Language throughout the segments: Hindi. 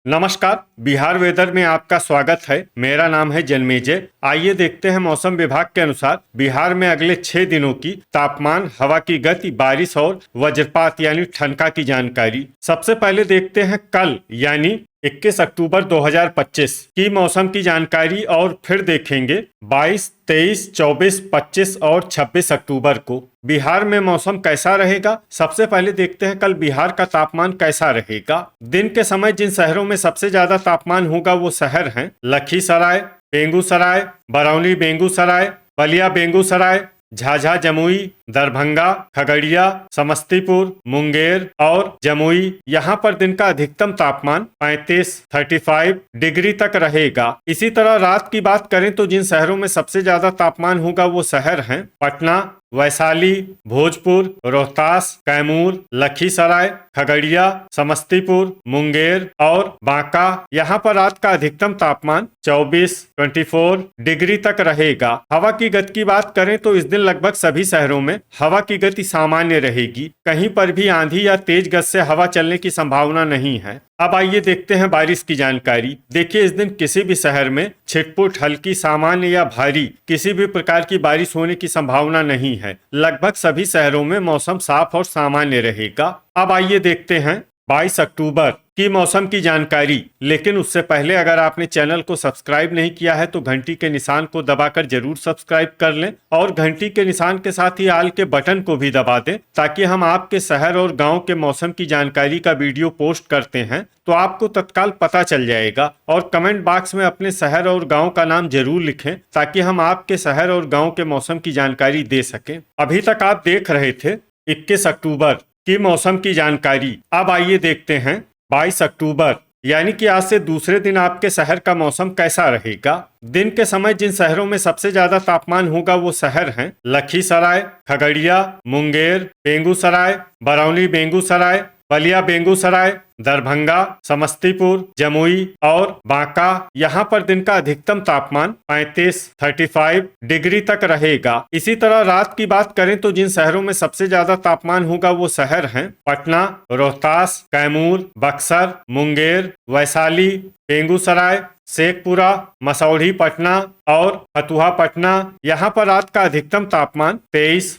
नमस्कार। बिहार वेदर में आपका स्वागत है। मेरा नाम है जन्मेजय। आइए देखते हैं मौसम विभाग के अनुसार बिहार में अगले 6 दिनों की तापमान, हवा की गति, बारिश और वज्रपात यानी ठनका की जानकारी। सबसे पहले देखते हैं कल यानी 21 अक्टूबर 2025 की मौसम की जानकारी और फिर देखेंगे 22, 23, 24, 25 और 26 अक्टूबर को बिहार में मौसम कैसा रहेगा। सबसे पहले देखते हैं कल बिहार का तापमान कैसा रहेगा। दिन के समय जिन शहरों में सबसे ज्यादा तापमान होगा वो शहर हैं लखीसराय, बेगूसराय, बरौनी बेगूसराय, बलिया बेगूसराय, झाझा जमुई, दरभंगा, खगड़िया, समस्तीपुर, मुंगेर और जमुई। यहाँ पर दिन का अधिकतम तापमान 35 डिग्री तक रहेगा। इसी तरह रात की बात करें तो जिन शहरों में सबसे ज्यादा तापमान होगा वो शहर हैं पटना, वैशाली, भोजपुर, रोहतास, कैमूर, लखीसराय, खगड़िया, समस्तीपुर, मुंगेर और बांका। यहाँ पर रात का अधिकतम तापमान 24 डिग्री तक रहेगा। हवा की गति की बात करें तो इस दिन लगभग सभी शहरों में हवा की गति सामान्य रहेगी। कहीं पर भी आंधी या तेज गति से हवा चलने की संभावना नहीं है। अब आइए देखते हैं बारिश की जानकारी। देखिए, इस दिन किसी भी शहर में छिटपुट, हल्की, सामान्य या भारी किसी भी प्रकार की बारिश होने की संभावना नहीं है। लगभग सभी शहरों में मौसम साफ और सामान्य रहेगा। अब आइए देखते हैं 22 अक्टूबर की मौसम की जानकारी। लेकिन उससे पहले अगर आपने चैनल को सब्सक्राइब नहीं किया है तो घंटी के निशान को दबाकर जरूर सब्सक्राइब कर लें और घंटी के निशान के साथ ही आल के बटन को भी दबा दें, ताकि हम आपके शहर और गांव के मौसम की जानकारी का वीडियो पोस्ट करते हैं तो आपको तत्काल पता चल जाएगा। और कमेंट बॉक्स में अपने शहर और गाँव का नाम जरूर लिखें ताकि हम आपके शहर और गाँव के मौसम की जानकारी दे सकें। अभी तक आप देख रहे थे 21 अक्टूबर की मौसम की जानकारी। अब आइए देखते हैं 22 अक्टूबर यानी कि आज से दूसरे दिन आपके शहर का मौसम कैसा रहेगा। दिन के समय जिन शहरों में सबसे ज्यादा तापमान होगा वो शहर हैं लखीसराय, खगड़िया, मुंगेर, बेगूसराय, बरौनी बेगूसराय, बलिया बेगूसराय, दरभंगा, समस्तीपुर, जमुई और बांका। यहाँ पर दिन का अधिकतम तापमान 35 डिग्री तक रहेगा। इसी तरह रात की बात करें तो जिन शहरों में सबसे ज्यादा तापमान होगा वो शहर हैं पटना, रोहतास, कैमूर, बक्सर, मुंगेर, वैशाली, बेगूसराय, शेखपुरा, मसौढ़ी पटना और फतुहा पटना। यहाँ पर रात का अधिकतम तापमान 23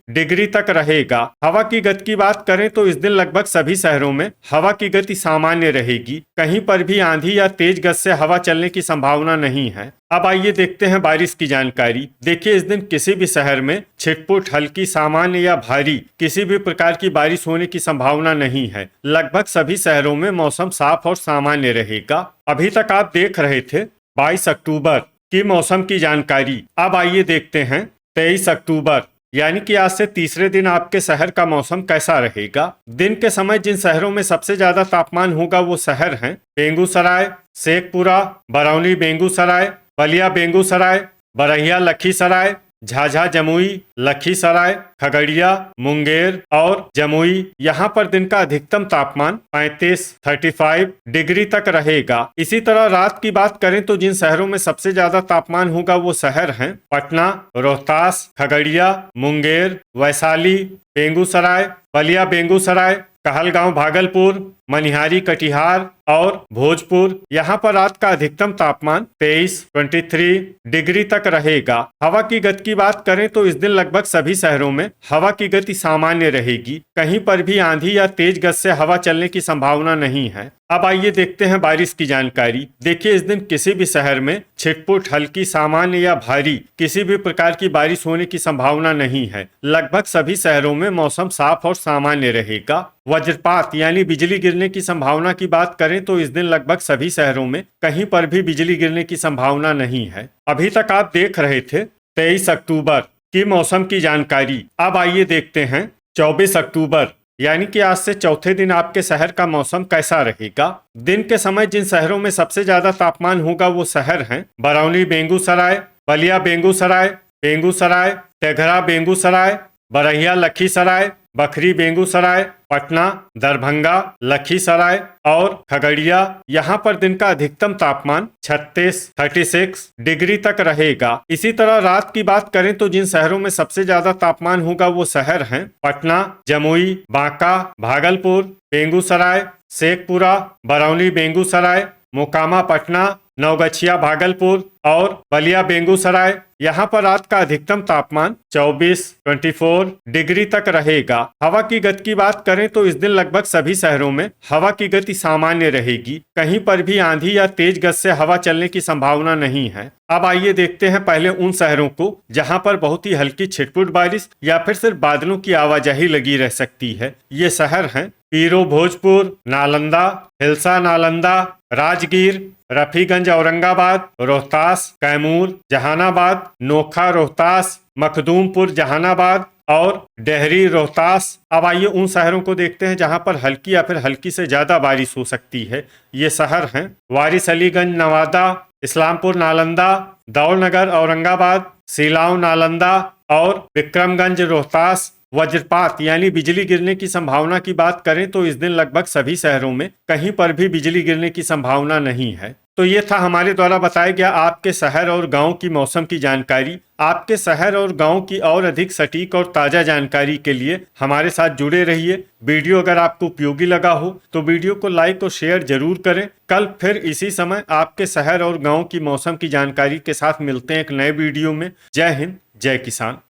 डिग्री तक रहेगा। हवा की गति की बात करें तो इस दिन लगभग सभी शहरों में हवा की गति सामान्य रहेगी। कहीं पर भी आंधी या तेज गति से हवा चलने की संभावना नहीं है। अब आइए देखते हैं बारिश की जानकारी। देखिए, इस दिन किसी भी शहर में छिटपुट, हल्की, सामान्य या भारी किसी भी प्रकार की बारिश होने की संभावना नहीं है। लगभग सभी शहरों में मौसम साफ और सामान्य रहेगा। अभी तक आप देख रहे थे 22 अक्टूबर की मौसम की जानकारी। अब आइए देखते हैं 23 अक्टूबर यानी कि आज से तीसरे दिन आपके शहर का मौसम कैसा रहेगा। दिन के समय जिन शहरों में सबसे ज्यादा तापमान होगा वो शहर हैं बेगूसराय, शेखपुरा, बरौनी बेगूसराय, बलिया बेगूसराय, बरहिया लखीसराय, झाझा जमुई, लखीसराय, खगड़िया, मुंगेर और जमुई। यहाँ पर दिन का अधिकतम तापमान 35 डिग्री तक रहेगा। इसी तरह रात की बात करें तो जिन शहरों में सबसे ज्यादा तापमान होगा वो शहर हैं पटना, रोहतास, खगड़िया, मुंगेर, वैशाली, बेगूसराय, बलिया बेगूसराय, कहलगांव भागलपुर, मनिहारी कटिहार और भोजपुर। यहाँ पर रात का अधिकतम तापमान 23 डिग्री तक रहेगा। हवा की गति की बात करें तो इस दिन लगभग सभी शहरों में हवा की गति सामान्य रहेगी। कहीं पर भी आंधी या तेज गति से हवा चलने की संभावना नहीं है। अब आइए देखते हैं बारिश की जानकारी। देखिए, इस दिन किसी भी शहर में छिटपुट, हल्की, सामान्य या भारी किसी भी प्रकार की बारिश होने की संभावना नहीं है। लगभग सभी शहरों में मौसम साफ और सामान्य रहेगा। वज्रपात यानी बिजली गिरने की संभावना की बात करें तो इस दिन लगभग सभी शहरों में कहीं पर भी बिजली गिरने की संभावना नहीं है। अभी तक आप देख रहे थे 23 अक्टूबर की मौसम की जानकारी। अब आइए देखते हैं 24 अक्टूबर यानी कि आज से चौथे दिन आपके शहर का मौसम कैसा रहेगा। दिन के समय जिन शहरों में सबसे ज्यादा तापमान होगा वो शहर हैं बरौनी बेगूसराय, बलिया बेगूसराय, बेगूसराय, तेघरा बेगूसराय, बरहिया लखीसराय, बखरी बेगूसराय, पटना, दरभंगा, लखीसराय और खगड़िया। यहाँ पर दिन का अधिकतम तापमान 36 डिग्री तक रहेगा। इसी तरह रात की बात करें तो जिन शहरों में सबसे ज्यादा तापमान होगा वो शहर हैं पटना, जमुई, बांका, भागलपुर, बेगूसराय, शेखपुरा, बरौनी बेगूसराय, मोकामा पटना, नवगछिया भागलपुर और बलिया बेगूसराय। यहाँ पर रात का अधिकतम तापमान 24 डिग्री तक रहेगा। हवा की गति की बात करें तो इस दिन लगभग सभी शहरों में हवा की गति सामान्य रहेगी। कहीं पर भी आंधी या तेज गति से हवा चलने की संभावना नहीं है। अब आइए देखते हैं पहले उन शहरों को जहां पर बहुत ही हल्की छिटपुट बारिश या फिर सिर्फ बादलों की आवाजाही लगी रह सकती है। ये शहर हैं पीरो भोजपुर, नालंदा, हिलसा नालंदा, राजगीर, रफीगंज औरंगाबाद, रोहतास, कैमूर, जहानाबाद, नोखा रोहतास, मखदूमपुर जहानाबाद और डेहरी रोहतास। अब आइए उन शहरों को देखते हैं जहां पर हल्की या फिर हल्की से ज्यादा बारिश हो सकती है। ये शहर हैं वारिस अलीगंज नवादा, इस्लामपुर नालंदा, दौलनगर औरंगाबाद, सिलाव नालंदा और विक्रमगंज रोहतास। वज्रपात यानी बिजली गिरने की संभावना की बात करें तो इस दिन लगभग सभी शहरों में कहीं पर भी बिजली गिरने की संभावना नहीं है। तो ये था हमारे द्वारा बताया गया आपके शहर और गांव की मौसम की जानकारी। आपके शहर और गांव की और अधिक सटीक और ताजा जानकारी के लिए हमारे साथ जुड़े रहिए। वीडियो अगर आपको उपयोगी लगा हो तो वीडियो को लाइक और शेयर जरूर करें। कल फिर इसी समय आपके शहर और गांव की मौसम की जानकारी के साथ मिलते हैं एक नए वीडियो में। जय हिंद, जय किसान।